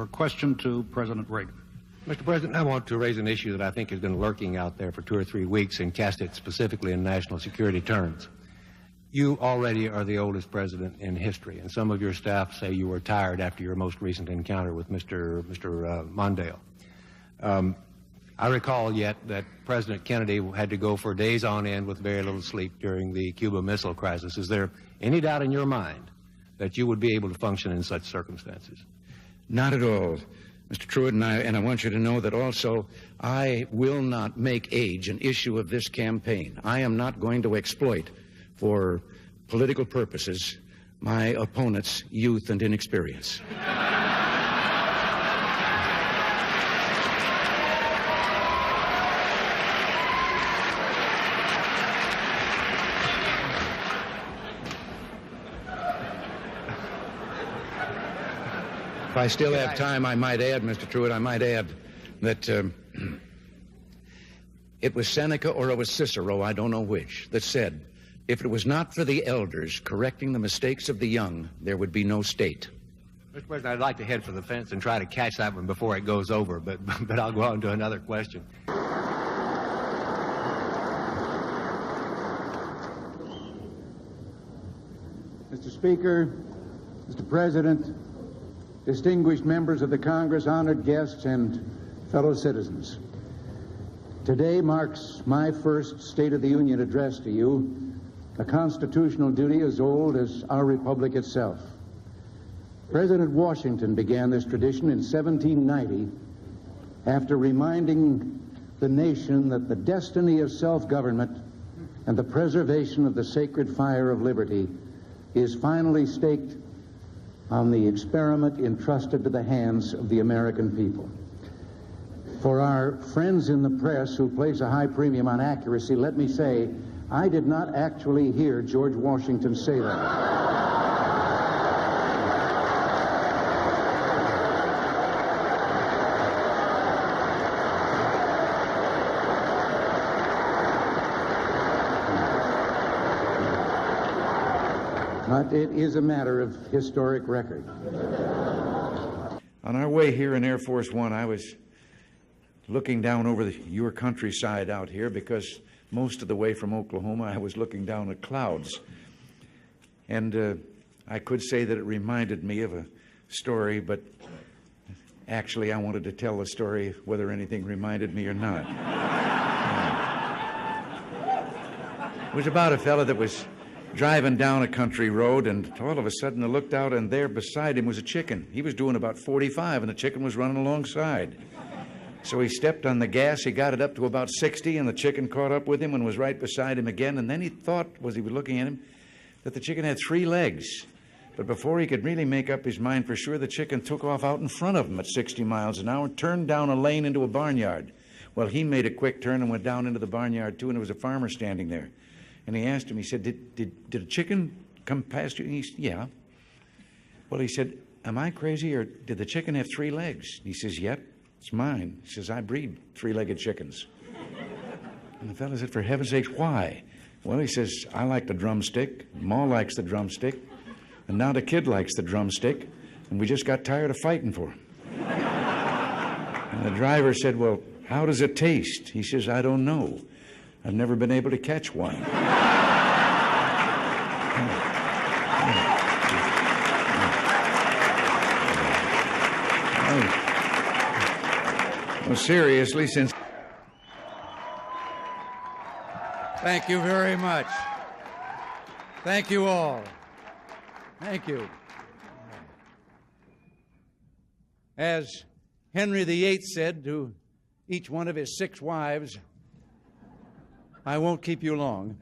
A question to President Reagan. Mr. President, I want to raise an issue that I think has been lurking out there for 2 or 3 weeks and cast it specifically in national security terms. You already are the oldest president in history, and some of your staff say you were tired after your most recent encounter with Mr. Mondale. I recall yet that President Kennedy had to go for days on end with very little sleep during the Cuba Missile Crisis. Is there any doubt in your mind that you would be able to function in such circumstances? Not at all, Mr. Truitt, and I want you to know that also I will not make age an issue of this campaign. I am not going to exploit for political purposes my opponent's youth and inexperience. If I still have time, I might add, Mr. Truitt, I might add that it was Seneca or it was Cicero, I don't know which, that said, if it was not for the elders correcting the mistakes of the young, there would be no state. Mr. President, I'd like to head for the fence and try to catch that one before it goes over, but I'll go on to another question. Mr. Speaker, Mr. President, distinguished members of the Congress, honored guests, and fellow citizens. Today marks my first State of the Union address to you, a constitutional duty as old as our republic itself. President Washington began this tradition in 1790 after reminding the nation that the destiny of self-government and the preservation of the sacred fire of liberty is finally staked on the experiment entrusted to the hands of the American people. For our friends in the press who place a high premium on accuracy, let me say, I did not actually hear George Washington say that. But it is a matter of historic record. On our way here in Air Force One, I was looking down over your countryside out here because most of the way from Oklahoma, I was looking down at clouds. And I could say that it reminded me of a story, but actually I wanted to tell the story whether anything reminded me or not. It was about a fella that was driving down a country road, and all of a sudden I looked out, and there beside him was a chicken. He was doing about 45, and the chicken was running alongside. So he stepped on the gas, he got it up to about 60, and the chicken caught up with him and was right beside him again. And then he thought, as he was looking at him, that the chicken had 3 legs. But before he could really make up his mind for sure, the chicken took off out in front of him at 60 miles an hour and turned down a lane into a barnyard. Well, he made a quick turn and went down into the barnyard, too, and there was a farmer standing there. And he asked him, he said, did a chicken come past you? And he said, yeah. Well, he said, am I crazy, or did the chicken have 3 legs? He says, yep, it's mine. He says, I breed 3-legged chickens. And the fellow said, for heaven's sakes, why? Well, he says, I like the drumstick, Ma likes the drumstick, and now the kid likes the drumstick, and we just got tired of fighting for him. And the driver said, well, how does it taste? He says, I don't know. I've never been able to catch one. Well, seriously, since... Thank you very much. Thank you all. Thank you. As Henry VIII said to each one of his 6 wives, I won't keep you long.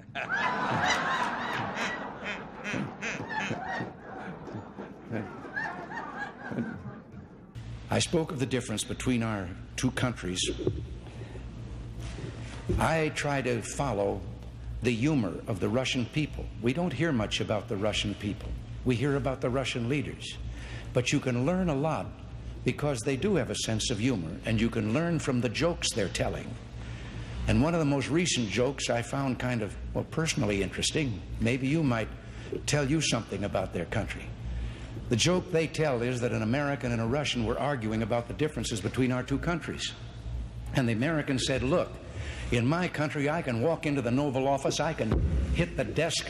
I spoke of the difference between our 2 countries. I try to follow the humor of the Russian people. We don't hear much about the Russian people. We hear about the Russian leaders. But you can learn a lot because they do have a sense of humor, and you can learn from the jokes they're telling. And one of the most recent jokes I found kind of, well, personally interesting. Maybe you might tell you something about their country. The joke they tell is that an American and a Russian were arguing about the differences between our two countries. And the American said, look, in my country, I can walk into the Oval Office, I can hit the desk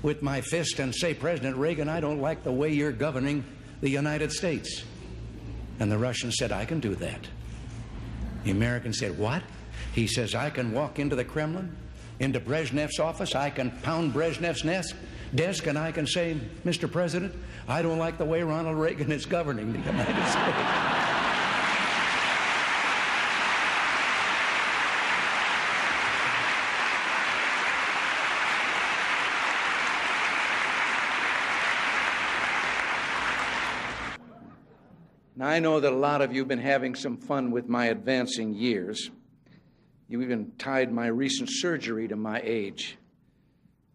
with my fist and say, President Reagan, I don't like the way you're governing the United States. And the Russian said, I can do that. The American said, what? He says, I can walk into the Kremlin, into Brezhnev's office, I can pound Brezhnev's desk, and I can say, Mr. President, I don't like the way Ronald Reagan is governing the United States. Now, I know that a lot of you have been having some fun with my advancing years. You even tied my recent surgery to my age.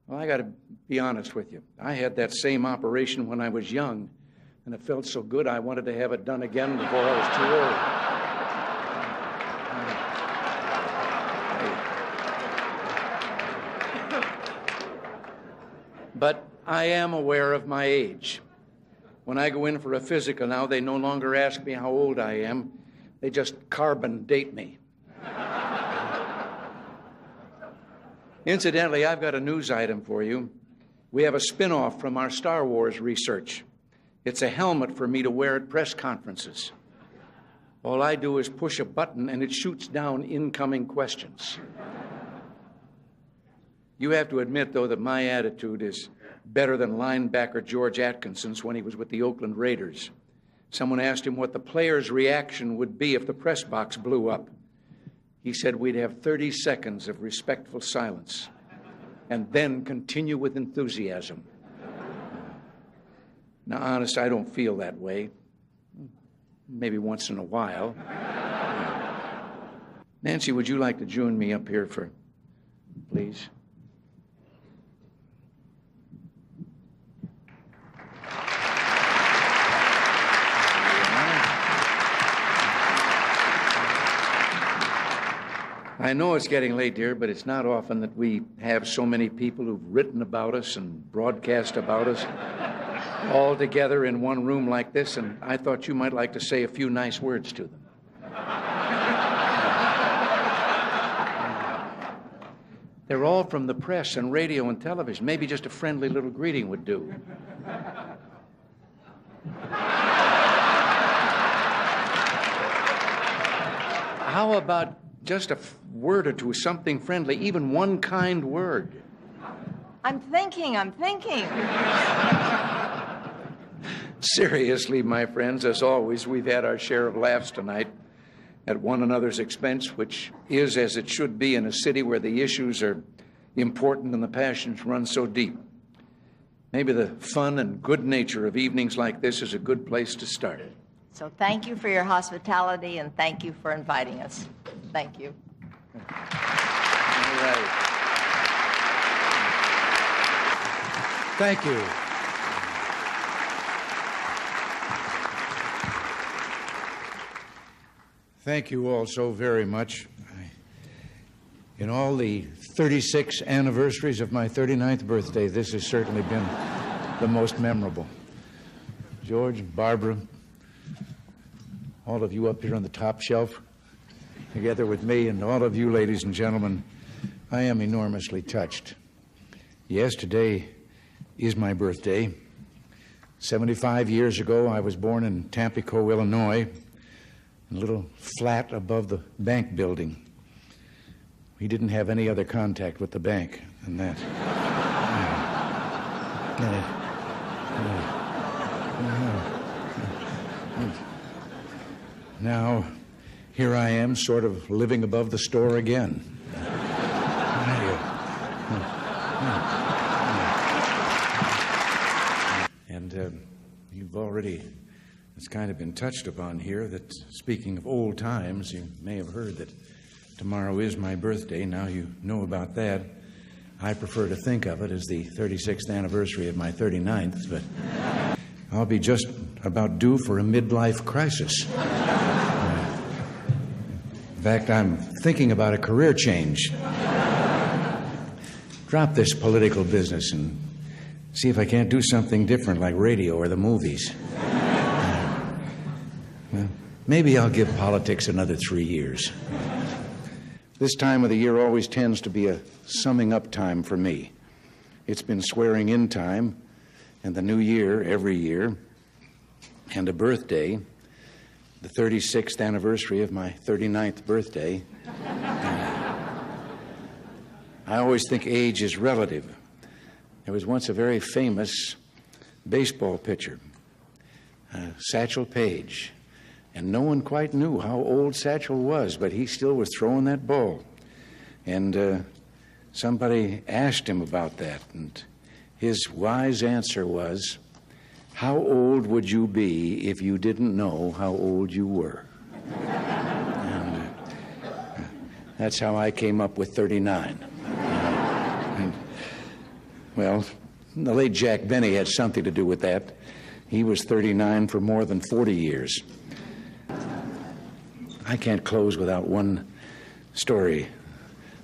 Well, I got to be honest with you. I had that same operation when I was young, and it felt so good I wanted to have it done again before I was too old. But I am aware of my age. When I go in for a physical now, they no longer ask me how old I am. They just carbon date me. Incidentally, I've got a news item for you. We have a spin-off from our Star Wars research. It's a helmet for me to wear at press conferences. All I do is push a button and it shoots down incoming questions. You have to admit, though, that my attitude is better than linebacker George Atkinson's when he was with the Oakland Raiders. Someone asked him what the player's reaction would be if the press box blew up. He said we'd have 30 seconds of respectful silence and then continue with enthusiasm. Now, honest, I don't feel that way. Maybe once in a while. Nancy, would you like to join me up here please? I know it's getting late, dear, but it's not often that we have so many people who've written about us and broadcast about us all together in one room like this, and I thought you might like to say a few nice words to them. They're all from the press and radio and television. Maybe just a friendly little greeting would do. How about just a word or two, something friendly, even one kind word? I'm thinking. Seriously, my friends, as always, we've had our share of laughs tonight at one another's expense, which is as it should be in a city where the issues are important and the passions run so deep. Maybe the fun and good nature of evenings like this is a good place to start. So thank you for your hospitality, and thank you for inviting us. Thank you. All right. Thank you. Thank you all so very much. In all the 36 anniversaries of my 39th birthday, this has certainly been the most memorable. George, Barbara, all of you up here on the top shelf, together with me, and all of you, ladies and gentlemen, I am enormously touched. Yes, today is my birthday. 75 years ago, I was born in Tampico, Illinois, in a little flat above the bank building. We didn't have any other contact with the bank than that. Now, here I am, sort of living above the store again. And you've already, it's kind of been touched upon here that, speaking of old times, you may have heard that tomorrow is my birthday. Now you know about that. I prefer to think of it as the 36th anniversary of my 39th, but I'll be just about due for a midlife crisis. In fact, I'm thinking about a career change. Drop this political business and See if I can't do something different like radio or the movies. Well, maybe I'll give politics another 3 years. This time of the year always tends to be a summing up time for me. It's been swearing in time, and the new year every year, and a birthday, the 36th anniversary of my 39th birthday. I always think age is relative. There was once a very famous baseball pitcher, Satchel Paige, and no one quite knew how old Satchel was, but he still was throwing that ball. And somebody asked him about that, and his wise answer was, "How old would you be if you didn't know how old you were?" And that's how I came up with 39. Well, the late Jack Benny had something to do with that. He was 39 for more than 40 years. I can't close without one story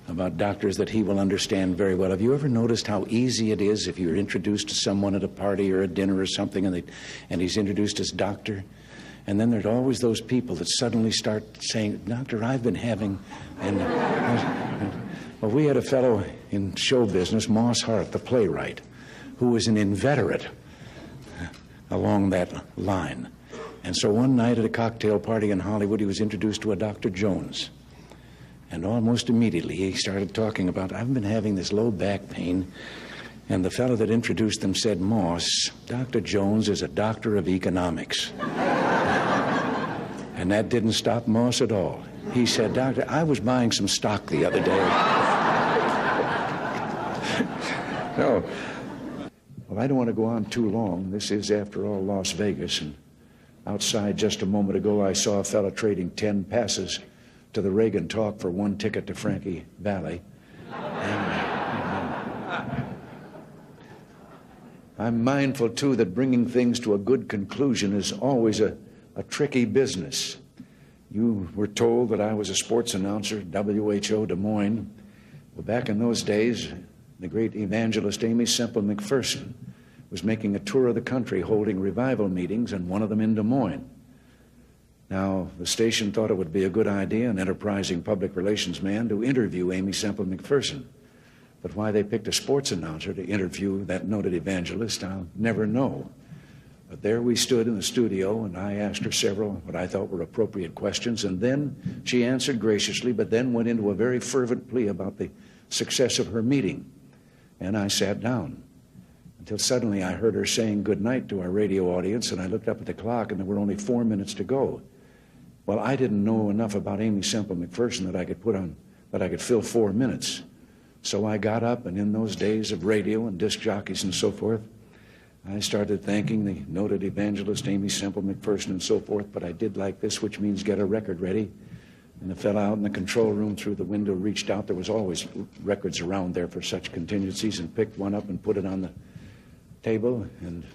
about doctors that he will understand very well. Have you ever noticed how easy it is if you're introduced to someone at a party or a dinner or something and he's introduced as doctor? And then there's always those people that suddenly start saying, "Doctor, I've been having..." Well, we had a fellow in show business, Moss Hart, the playwright, who was an inveterate along that line. And so one night at a cocktail party in Hollywood, he was introduced to a Dr. Jones. And almost immediately he started talking about, "I've been having this low back pain." And the fellow that introduced them said, "Moss, Dr. Jones is a doctor of economics." And that didn't stop Moss at all. He said, "Doctor, I was buying some stock the other day." No. Well, I don't want to go on too long. This is, after all, Las Vegas. And outside just a moment ago, I saw a fellow trading 10 passes to the Reagan talk for 1 ticket to Frankie Valley. I'm mindful, too, that bringing things to a good conclusion is always a tricky business. You were told that I was a sports announcer, WHO Des Moines. Well, back in those days, the great evangelist Amy Semple McPherson was making a tour of the country holding revival meetings, and one of them in Des Moines. Now, the station thought it would be a good idea, an enterprising public relations man, to interview Amy Semple McPherson. But why they picked a sports announcer to interview that noted evangelist, I'll never know. But there we stood in the studio, and I asked her several what I thought were appropriate questions, and then she answered graciously, but then went into a very fervent plea about the success of her meeting. And I sat down until suddenly I heard her saying goodnight to our radio audience, and I looked up at the clock, and there were only 4 minutes to go. Well, I didn't know enough about Amy Semple McPherson that I could fill 4 minutes. So I got up, and in those days of radio and disc jockeys and so forth, I started thanking the noted evangelist Amy Semple McPherson and so forth, but I did like this, which means get a record ready. And the fellow out in the control room through the window reached out. There was always records around there for such contingencies, and picked one up and put it on the table. And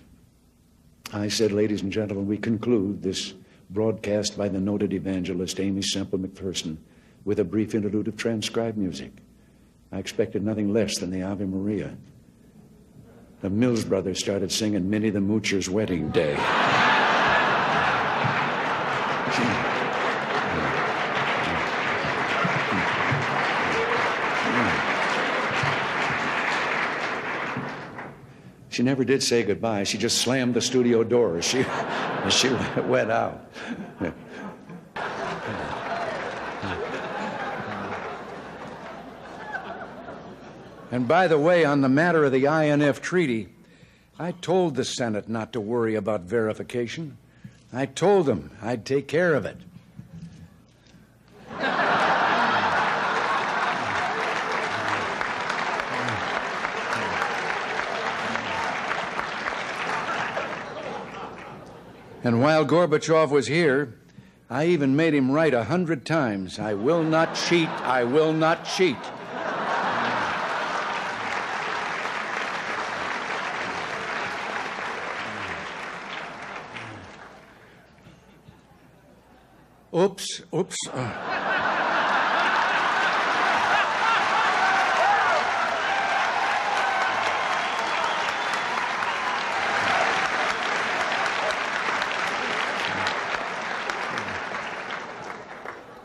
I said, "Ladies and gentlemen, we conclude this broadcast by the noted evangelist Amy Semple McPherson with a brief interlude of transcribed music." I expected nothing less than the Ave Maria. The Mills brothers started singing Minnie the Moocher's Wedding Day. She never did say goodbye. She just slammed the studio door as she went out. And by the way, on the matter of the INF treaty, I told the Senate not to worry about verification. I told them I'd take care of it. And while Gorbachev was here, I even made him write 100 times, "I will not cheat, I will not cheat." Oops.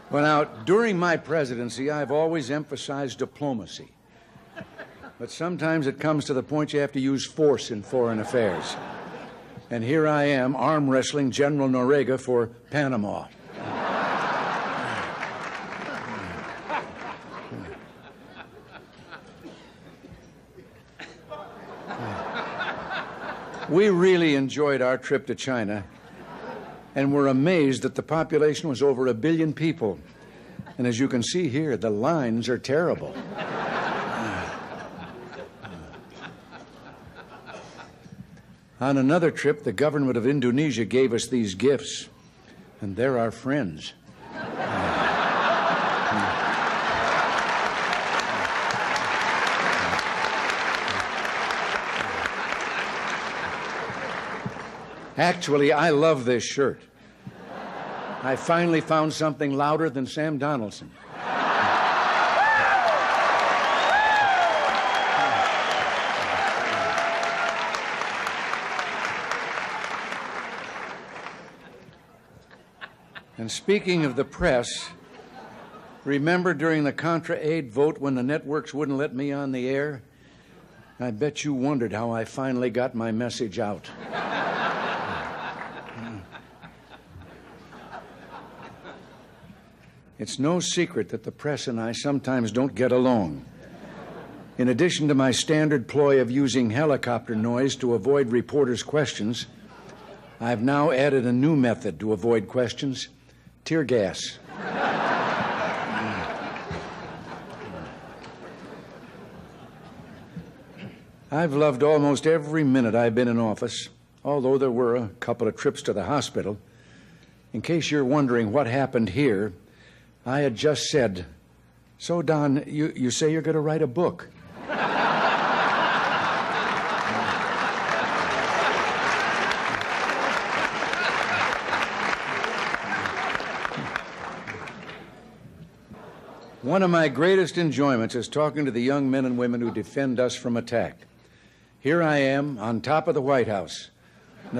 Well, now, during my presidency, I've always emphasized diplomacy. But sometimes it comes to the point you have to use force in foreign affairs. And here I am, arm wrestling General Noriega for Panama. We really enjoyed our trip to China, and were amazed that the population was over 1 billion people. And as you can see here, the lines are terrible. On another trip, the government of Indonesia gave us these gifts, and they're our friends. Actually, I love this shirt. I finally found something louder than Sam Donaldson. And speaking of the press, remember during the Contra Aid vote when the networks wouldn't let me on the air? I bet you wondered how I finally got my message out. It's no secret that the press and I sometimes don't get along. In addition to my standard ploy of using helicopter noise to avoid reporters' questions, I've now added a new method to avoid questions: tear gas. I've loved almost every minute I've been in office, although there were a couple of trips to the hospital. In case you're wondering what happened here, I had just said, "So, Don, you say you're going to write a book." One of my greatest enjoyments is talking to the young men and women who defend us from attack. Here I am on top of the White House, and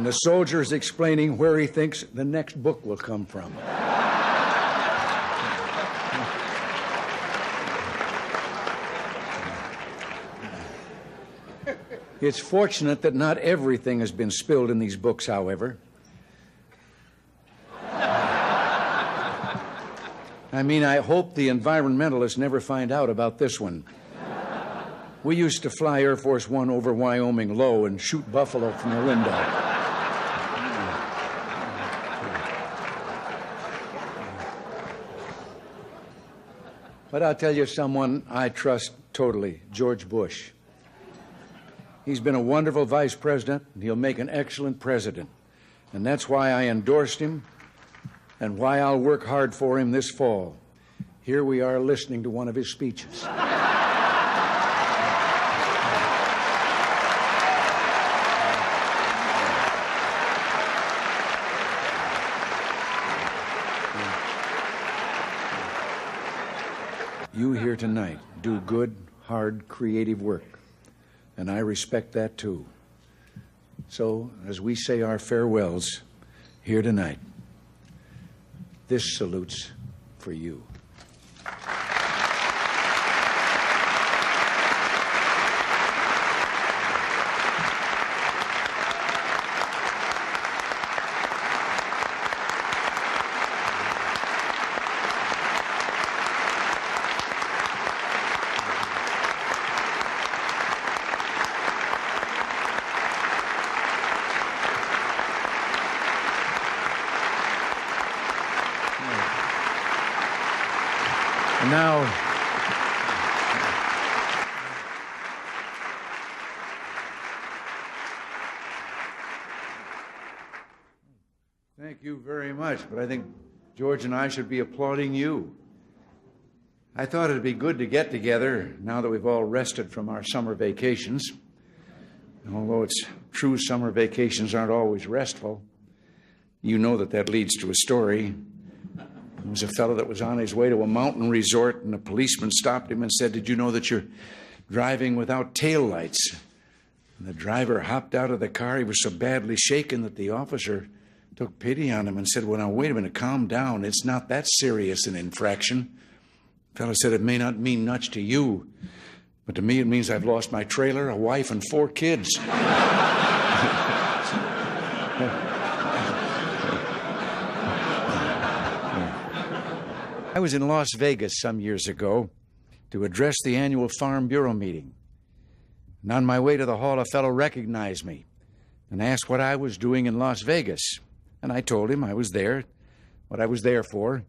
the soldier is explaining where he thinks the next book will come from. It's fortunate that not everything has been spilled in these books, however. I mean, I hope the environmentalists never find out about this one. We used to fly Air Force One over Wyoming low and shoot buffalo from the window. But I'll tell you someone I trust totally, George Bush. He's been a wonderful vice president, and he'll make an excellent president. And that's why I endorsed him and why I'll work hard for him this fall. Here we are listening to one of his speeches. You here tonight do good, hard, creative work, and I respect that too. So, as we say our farewells here tonight, this salute's for you. Now, thank you very much, but I think George and I should be applauding you. I thought it'd be good to get together now that we've all rested from our summer vacations. And although it's true summer vacations aren't always restful, you know that leads to a story. There was a fellow that was on his way to a mountain resort, and a policeman stopped him and said, "Did you know that you're driving without taillights?" And the driver hopped out of the car. He was so badly shaken that the officer took pity on him and said, well, now, wait a minute, calm down. It's not that serious an infraction. The fellow said, it may not mean much to you, but to me it means I've lost my trailer, a wife, and 4 kids. I was in Las Vegas some years ago to address the annual Farm Bureau meeting. And on my way to the hall, a fellow recognized me and asked what I was doing in Las Vegas. And I told him I was there, what I was there for.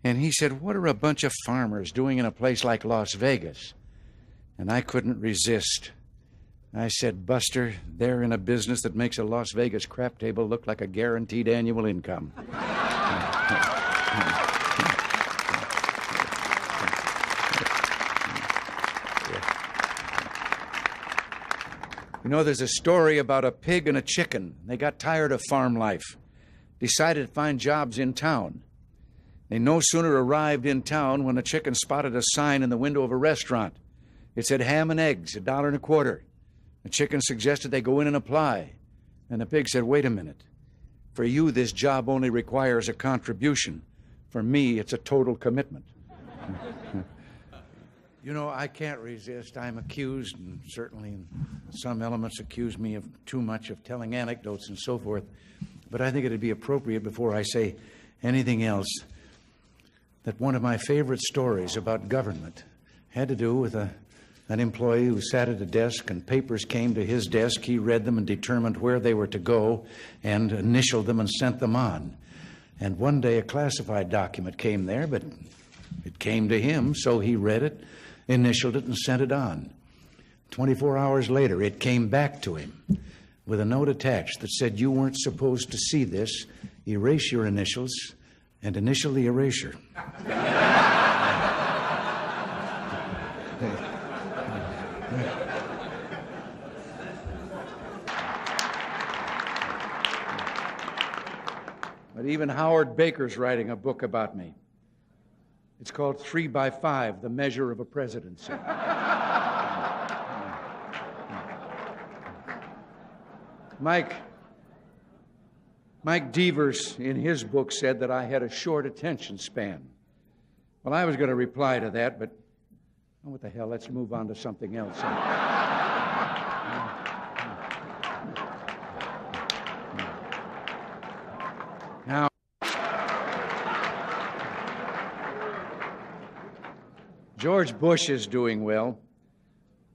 And he said, what are a bunch of farmers doing in a place like Las Vegas? And I couldn't resist. I said, Buster, they're in a business that makes a Las Vegas crap table look like a guaranteed annual income. You know, there's a story about a pig and a chicken. They got tired of farm life, decided to find jobs in town. They no sooner arrived in town when the chicken spotted a sign in the window of a restaurant. It said ham and eggs, $1.25. The chicken suggested they go in and apply. And the pig said, wait a minute. For you, this job only requires a contribution. For me, it's a total commitment. You know, I can't resist. I'm accused, and certainly some elements accuse me of too much of telling anecdotes and so forth. But I think it'd be appropriate before I say anything else that one of my favorite stories about government had to do with an employee who sat at a desk and papers came to his desk. He read them and determined where they were to go and initialed them and sent them on. And one day a classified document came there, but it came to him, so he read it, initialed it, and sent it on. 24 hours later, it came back to him with a note attached that said, you weren't supposed to see this. Erase your initials and initial the erasure. But even Howard Baker's writing a book about me. It's called 3 by 5, The Measure of a Presidency. Mike Devers, in his book, said that I had a short attention span. Well, I was going to reply to that, but oh, what the hell, let's move on to something else. Now, George Bush is doing well.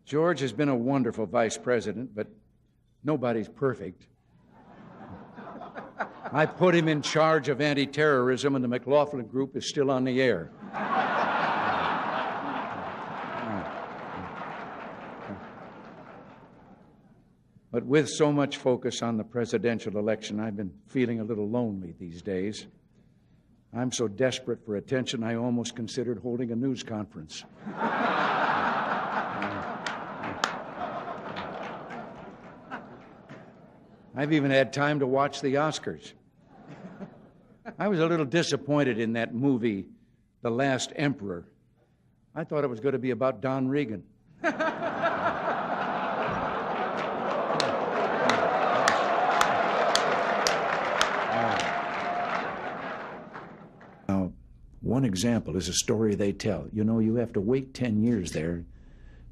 George has been a wonderful vice president, but nobody's perfect. I put him in charge of anti-terrorism, and the McLaughlin Group is still on the air. But with so much focus on the presidential election, I've been feeling a little lonely these days. I'm so desperate for attention, I almost considered holding a news conference. I've even had time to watch the Oscars. I was a little disappointed in that movie, The Last Emperor. I thought it was going to be about Don Reagan. Now, one example is a story they tell. You know, you have to wait 10 years there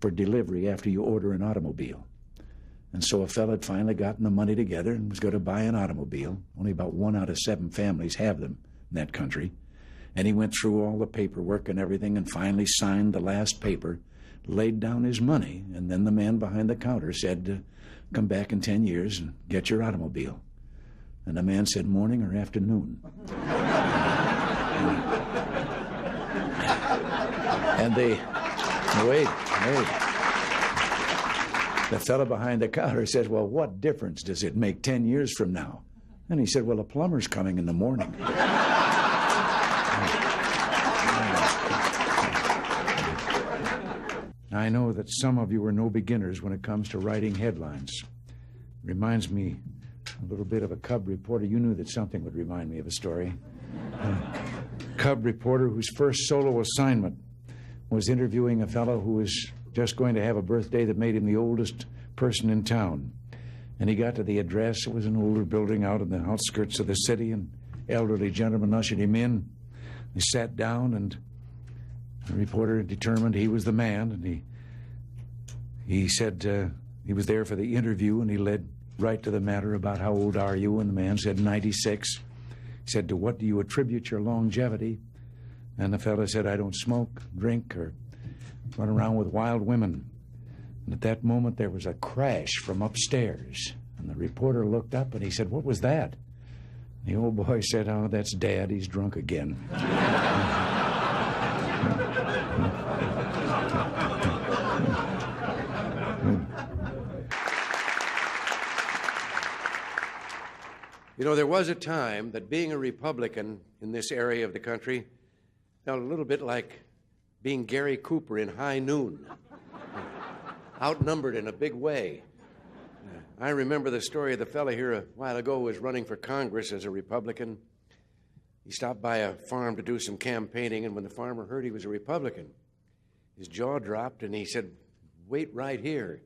for delivery after you order an automobile. And so a fellow had finally gotten the money together and was going to buy an automobile. Only about 1 out of 7 families have them in that country. And he went through all the paperwork and everything and finally signed the last paper, laid down his money, and then the man behind the counter said, come back in 10 years and get your automobile. And the man said, morning or afternoon? And wait. The fellow behind the counter says, well, what difference does it make 10 years from now? And he said, well, a plumber's coming in the morning. I know that some of you are no beginners when it comes to writing headlines. Reminds me a little bit of a cub reporter. You knew that something would remind me of a story. A cub reporter whose first solo assignment was interviewing a fellow who was just going to have a birthday that made him the oldest person in town. And he got to the address. It was an older building out in the outskirts of the city, and elderly gentleman ushered him in. He sat down, and the reporter determined he was the man, and he said he was there for the interview, and he led right to the matter about how old are you, and the man said 96. He said, to what do you attribute your longevity? And the fellow said, I don't smoke, drink, or run around with wild women. And at that moment, there was a crash from upstairs. And the reporter looked up, and he said, what was that? The old boy said, oh, that's Dad. He's drunk again. You know, there was a time that being a Republican in this area of the country felt a little bit like being Gary Cooper in High Noon, outnumbered in a big way. I remember the story of the fellow here a while ago who was running for Congress as a Republican. He stopped by a farm to do some campaigning, and when the farmer heard he was a Republican, his jaw dropped, and he said, wait right here.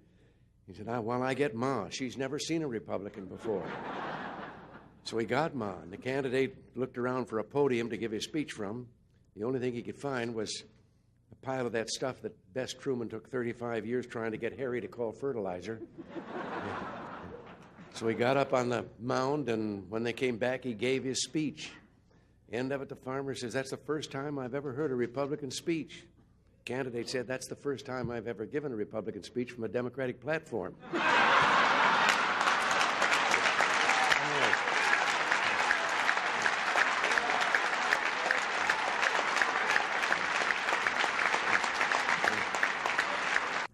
He said, while I get Ma. She's never seen a Republican before. So he got Ma, and the candidate looked around for a podium to give his speech from. The only thing he could find was a pile of that stuff that Bess Truman took 35 years trying to get Harry to call fertilizer. So he got up on the mound, and when they came back, he gave his speech. End of it, the farmer says, that's the first time I've ever heard a Republican speech. The candidate said, that's the first time I've ever given a Republican speech from a Democratic platform.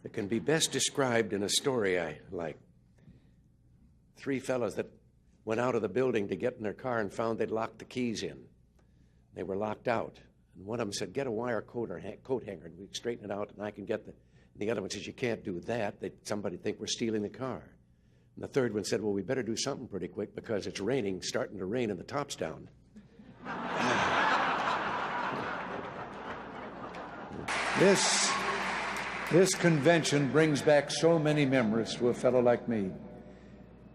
It can be best described in a story I like. 3 fellows that went out of the building to get in their car and found they'd locked the keys in. They were locked out. And one of them said, get a wire coat or coat hanger, and we straighten it out, and I can get and the other one says, you can't do that. Somebody think we're stealing the car. And the third one said, well, we better do something pretty quick because it's raining, starting to rain, and the top's down. This convention brings back so many memories to a fellow like me.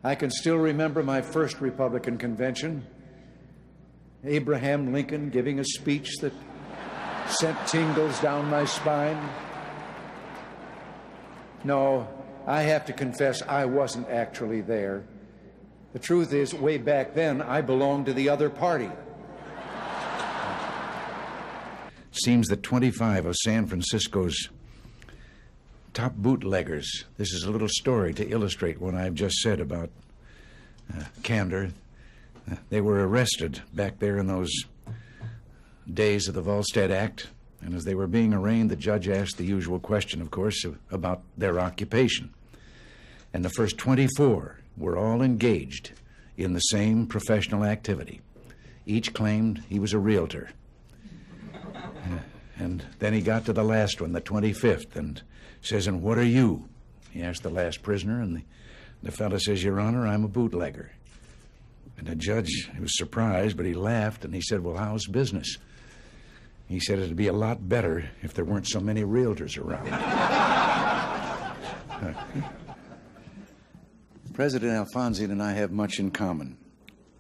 I can still remember my first Republican convention. Abraham Lincoln giving a speech that sent tingles down my spine. No, I have to confess I wasn't actually there. The truth is, way back then, I belonged to the other party. Seems that 25 of San Francisco's top bootleggers, this is a little story to illustrate what I've just said about candor. They were arrested back there in those days of the Volstead Act, and as they were being arraigned, the judge asked the usual question, of course, about their occupation. And the first 24 were all engaged in the same professional activity. Each claimed he was a realtor. And then he got to the last one, the 25th, and says, and what are you? He asked the last prisoner, and the fellow says, Your Honor, I'm a bootlegger. And the judge was surprised, but he laughed, and he said, well, how's business? He said it'd be a lot better if there weren't so many realtors around. President Alfonso and I have much in common.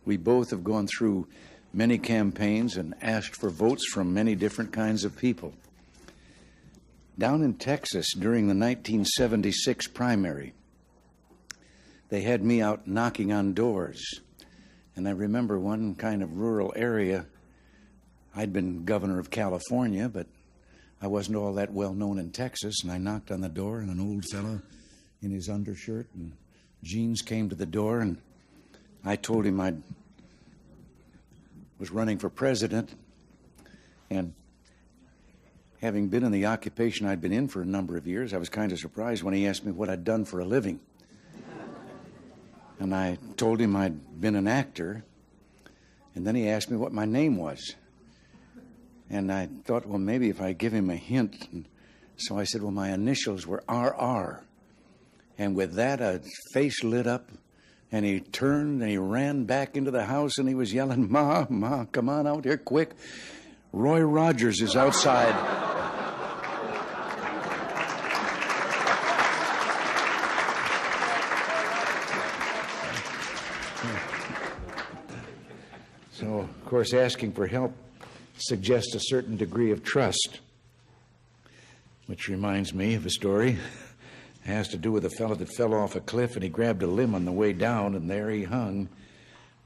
We both have gone through many campaigns and asked for votes from many different kinds of people. Down in Texas during the 1976 primary, they had me out knocking on doors. And I remember one kind of rural area. I'd been governor of California, but I wasn't all that well known in Texas. And I knocked on the door, and an old fellow in his undershirt and jeans came to the door, and I told him I was running for president. And having been in the occupation I'd been in for a number of years, I was kind of surprised when he asked me what I'd done for a living. And I told him I'd been an actor, and then he asked me what my name was. And I thought, well, maybe if I give him a hint. And so I said, well, my initials were RR. And with that, a face lit up, and he turned and he ran back into the house, and he was yelling, Ma, come on out here quick. Roy Rogers is outside. course, asking for help suggests a certain degree of trust, which reminds me of a story. It has to do with a fellow that fell off a cliff, and he grabbed a limb on the way down, and there he hung,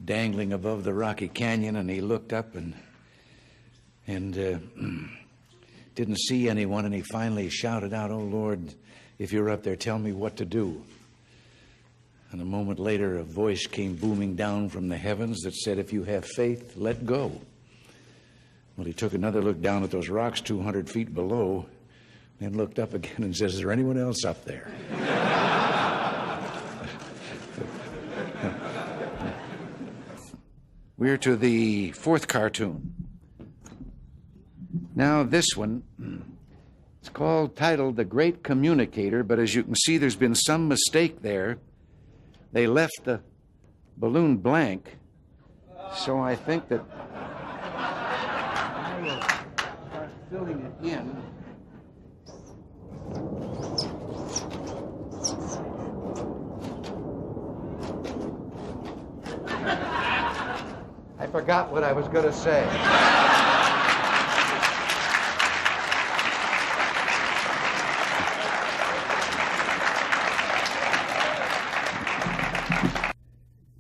dangling above the rocky canyon, and he looked up and didn't see anyone, and he finally shouted out, "Oh, Lord, if you're up there, tell me what to do." And a moment later, a voice came booming down from the heavens that said, "If you have faith, let go." Well, he took another look down at those rocks 200 feet below, then looked up again and says, "Is there anyone else up there?" We're to the fourth cartoon. Now, this one, it's titled The Great Communicator, but as you can see, there's been some mistake there. They left the balloon blank, so I think that I will start filling it in. I forgot what I was going to say.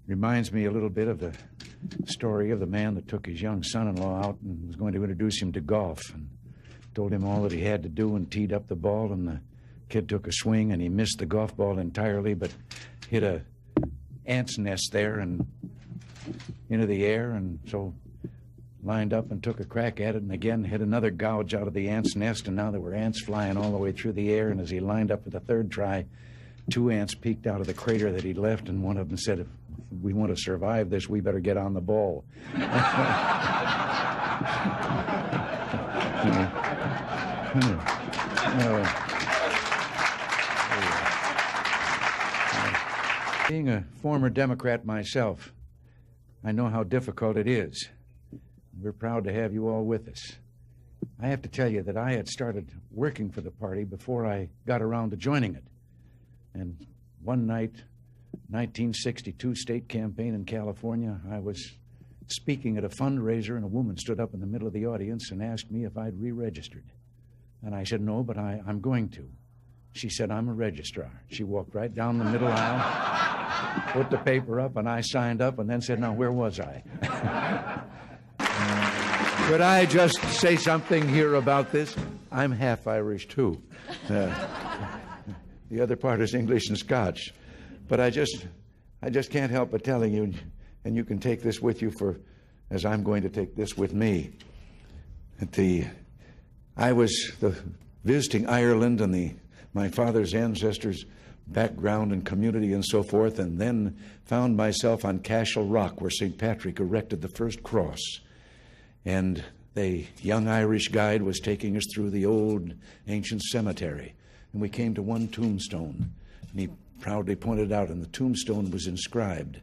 Reminds me a little bit of the story of the man that took his young son-in-law out and was going to introduce him to golf and told him all that he had to do and teed up the ball, and the kid took a swing and he missed the golf ball entirely but hit a ant's nest there and into the air, and so lined up and took a crack at it and again hit another gouge out of the ant's nest, and now there were ants flying all the way through the air, and as he lined up for the third try, 2 ants peeked out of the crater that he'd left, and one of them said, "If we want to survive this, we better get on the ball." Being a former Democrat myself, I know how difficult it is. We're proud to have you all with us. I have to tell you that I had started working for the party before I got around to joining it. And one night, 1962 state campaign in California, I was speaking at a fundraiser, and a woman stood up in the middle of the audience and asked me if I'd re-registered. And I said, "No, but I'm going to." She said, "I'm a registrar." She walked right down the middle aisle, put the paper up, and I signed up, and then said, "Now, where was I?" Could I just say something here about this? I'm half Irish, too. The other part is English and Scotch. But I just can't help but telling you, and you can take this with you as I'm going to take this with me. I was visiting Ireland and my father's ancestors' background and community and so forth, and then found myself on Cashel Rock, where St. Patrick erected the first cross. And the young Irish guide was taking us through the old ancient cemetery. And we came to one tombstone, and he proudly pointed out, and the tombstone was inscribed,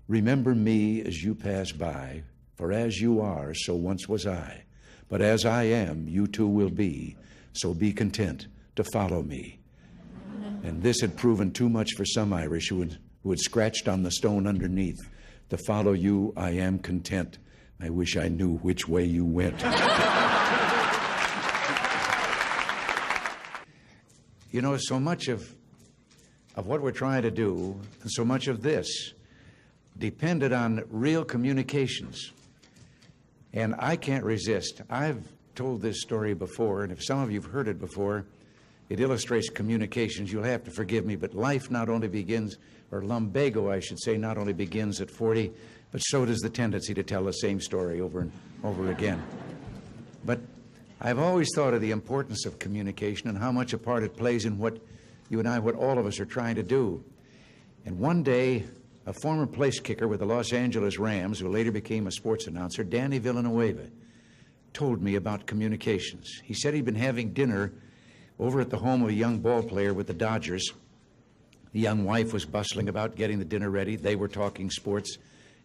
"Remember me as you pass by, for as you are, so once was I. But as I am, you too will be, so be content to follow me." And this had proven too much for some Irish who had scratched on the stone underneath, "To follow you, I am content. I wish I knew which way you went." You know, so much of what we're trying to do, and so much of this, depended on real communications. And I can't resist. I've told this story before, and if some of you have heard it before, it illustrates communications. You'll have to forgive me, but life not only begins, or lumbago, I should say, not only begins at 40, but so does the tendency to tell the same story over and over again. But I've always thought of the importance of communication and how much a part it plays in what all of us are trying to do. And one day, a former place kicker with the Los Angeles Rams, who later became a sports announcer, Danny Villanueva, told me about communications. He said he'd been having dinner over at the home of a young ball player with the Dodgers. The young wife was bustling about getting the dinner ready. They were talking sports,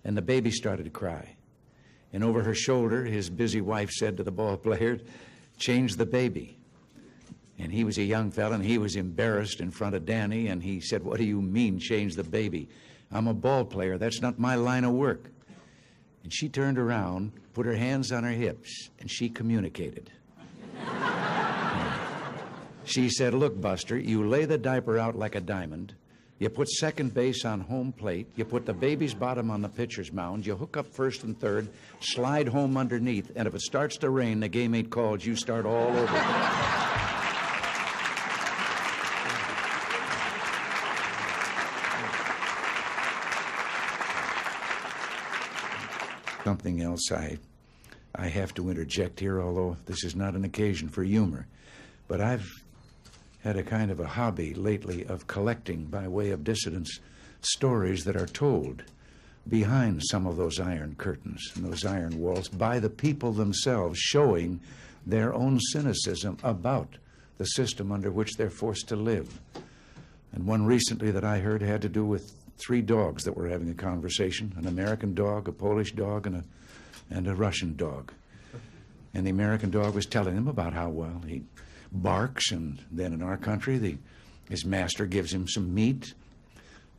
and the baby started to cry. And over her shoulder, his busy wife said to the ball player, "Change the baby." And he was a young fella, and he was embarrassed in front of Danny, and he said, "What do you mean, change the baby? I'm a ball player. That's not my line of work." And she turned around, put her hands on her hips, and she communicated. She said, look, Buster, you lay the diaper out like a diamond. You put second base on home plate. You put the baby's bottom on the pitcher's mound. You hook up first and third, slide home underneath, and if it starts to rain, the game ain't called. You start all over. Something else I have to interject here, although this is not an occasion for humor. But I've had a kind of a hobby lately of collecting, by way of dissidents, stories that are told behind some of those iron curtains and those iron walls by the people themselves, showing their own cynicism about the system under which they're forced to live. And one recently that I heard had to do with 3 dogs that were having a conversation, an American dog, a Polish dog, and a Russian dog. And the American dog was telling them about how, well, he barks, and then in our country, his master gives him some meat.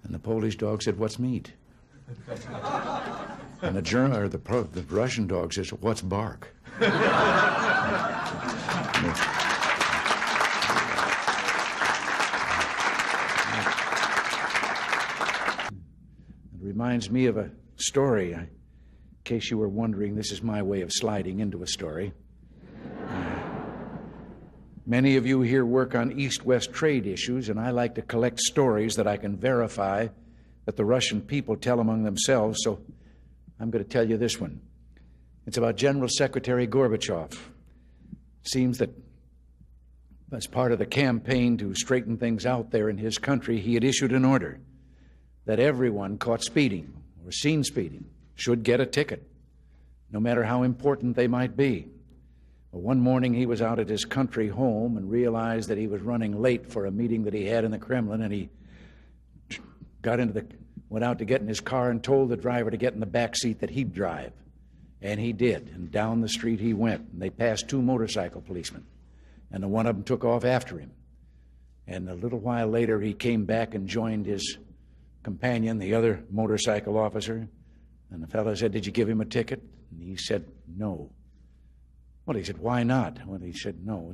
And the Polish dog said, what's meat? And the Russian dog says, what's bark? It reminds me of a story. In case you were wondering, this is my way of sliding into a story. Many of you here work on East-West trade issues, and I like to collect stories that I can verify that the Russian people tell among themselves, so I'm going to tell you this one. It's about General Secretary Gorbachev. It seems that as part of the campaign to straighten things out there in his country, he had issued an order that everyone caught speeding or seen speeding should get a ticket, no matter how important they might be. Well, one morning he was out at his country home and realized that he was running late for a meeting that he had in the Kremlin, and he went out to get in his car and told the driver to get in the back seat that he'd drive. And he did, and down the street he went, and they passed 2 motorcycle policemen, and the one of them took off after him. And a little while later he came back and joined his companion, the other motorcycle officer, and the fellow said, did you give him a ticket? And he said, no. Well, he said, why not? Well, he said, no,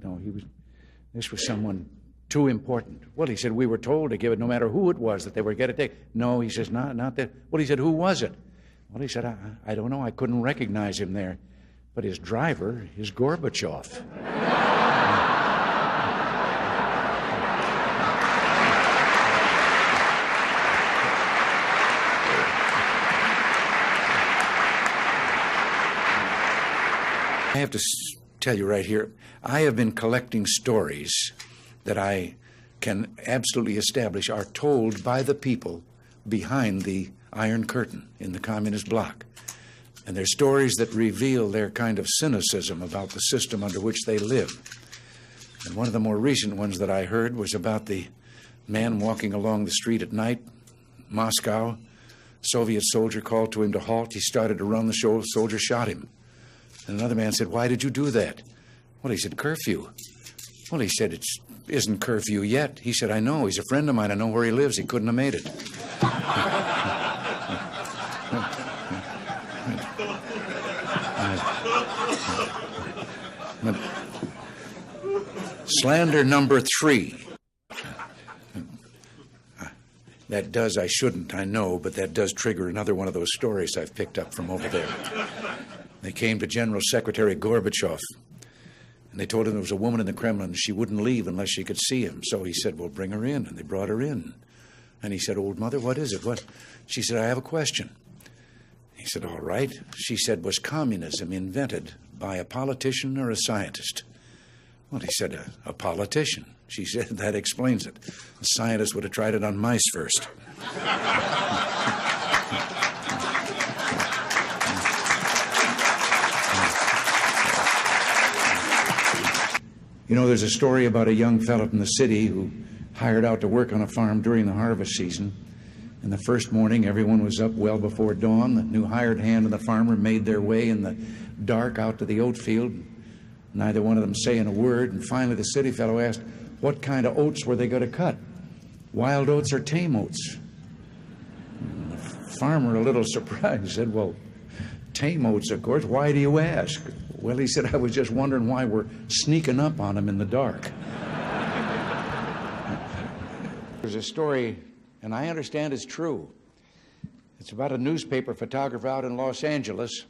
this was someone too important. Well, he said, we were told to give it no matter who it was that they were going to take. No, he says, not that. Well, he said, who was it? Well, he said, I don't know. I couldn't recognize him there. But his driver is Gorbachev. I have to tell you right here, I have been collecting stories that I can absolutely establish are told by the people behind the Iron Curtain in the communist bloc. And they're stories that reveal their kind of cynicism about the system under which they live. And one of the more recent ones that I heard was about the man walking along the street at night, Moscow. Soviet soldier called to him to halt. He started to run. The soldier shot him. And another man said, why did you do that? Well, he said, curfew. Well, he said, it isn't curfew yet. He said, I know. He's a friend of mine. I know where he lives. He couldn't have made it. Slander number 3. That does, I shouldn't, I know, but that does trigger another one of those stories I've picked up from over there. They came to General Secretary Gorbachev, and they told him there was a woman in the Kremlin, and she wouldn't leave unless she could see him. So he said, well, bring her in, and they brought her in. And he said, old mother, what is it? What? She said, I have a question. He said, all right. She said, was communism invented by a politician or a scientist? Well, he said, a politician. She said, that explains it. A scientist would have tried it on mice first. You know, there's a story about a young fellow from the city who hired out to work on a farm during the harvest season. And the first morning, everyone was up well before dawn. The new hired hand and the farmer made their way in the dark out to the oat field, neither one of them saying a word. And finally, the city fellow asked, what kind of oats were they going to cut? Wild oats or tame oats? And the farmer, a little surprised, said, well, Tame oats, of course. Why do you ask? Well, he said, I was just wondering why we're sneaking up on him in the dark. There's a story, and I understand it's true. It's about a newspaper photographer out in Los Angeles.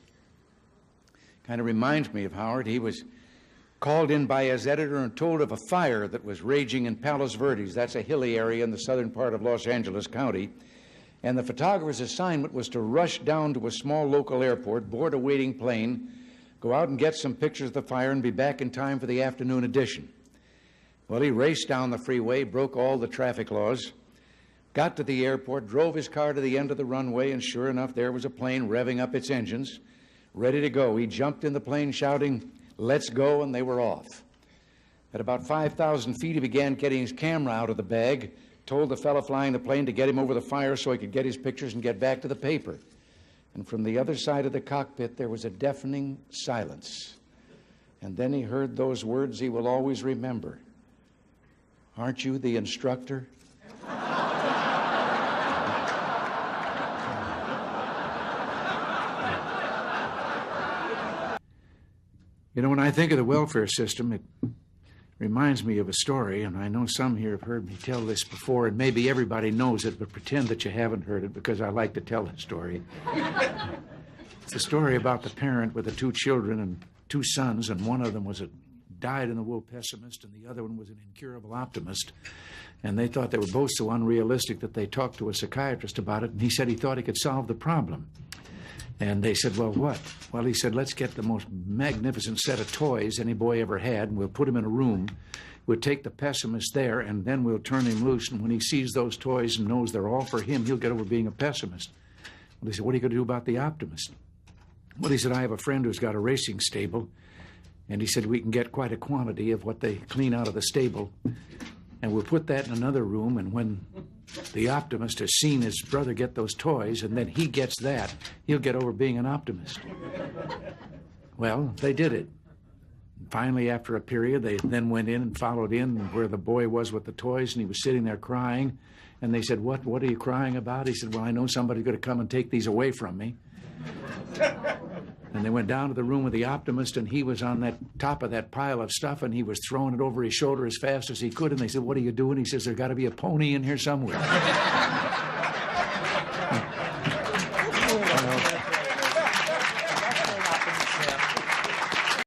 Kind of reminds me of Howard. He was called in by his editor and told of a fire that was raging in Palos Verdes. That's a hilly area in the southern part of Los Angeles County. And the photographer's assignment was to rush down to a small local airport, board a waiting plane, go out and get some pictures of the fire, and be back in time for the afternoon edition. Well, he raced down the freeway, broke all the traffic laws, got to the airport, drove his car to the end of the runway, and sure enough, there was a plane revving up its engines, ready to go. He jumped in the plane shouting, "Let's go," and they were off. At about 5,000 feet, he began getting his camera out of the bag, told the fellow flying the plane to get him over the fire so he could get his pictures and get back to the paper. And from the other side of the cockpit, there was a deafening silence. And then he heard those words he will always remember. "Aren't you the instructor?" You know, when I think of the welfare system, it reminds me of a story, and I know some here have heard me tell this before, and maybe everybody knows it, but pretend that you haven't heard it because I like to tell the story. It's a story about the parent with the two children and two sons, and one of them was a dyed-in-the-wool pessimist, and the other one was an incurable optimist. And they thought they were both so unrealistic that they talked to a psychiatrist about it, and he said he thought he could solve the problem. And they said, well, what? Well, he said, let's get the most magnificent set of toys any boy ever had, and we'll put him in a room. We'll take the pessimist there, and then we'll turn him loose, and when he sees those toys and knows they're all for him, he'll get over being a pessimist. Well, they said, what are you going to do about the optimist? Well, he said, I have a friend who's got a racing stable, and he said we can get quite a quantity of what they clean out of the stable, and we'll put that in another room, and when the optimist has seen his brother get those toys, and then he gets that, he'll get over being an optimist. Well, they did it. Finally, after a period, they then went in and followed in where the boy was with the toys, and he was sitting there crying. And they said, what are you crying about? He said, well, I know somebody's going to come and take these away from me. And they went down to the room with the optimist, and he was on that top of that pile of stuff, and he was throwing it over his shoulder as fast as he could. And they said, what are you doing? He says, there's got to be a pony in here somewhere.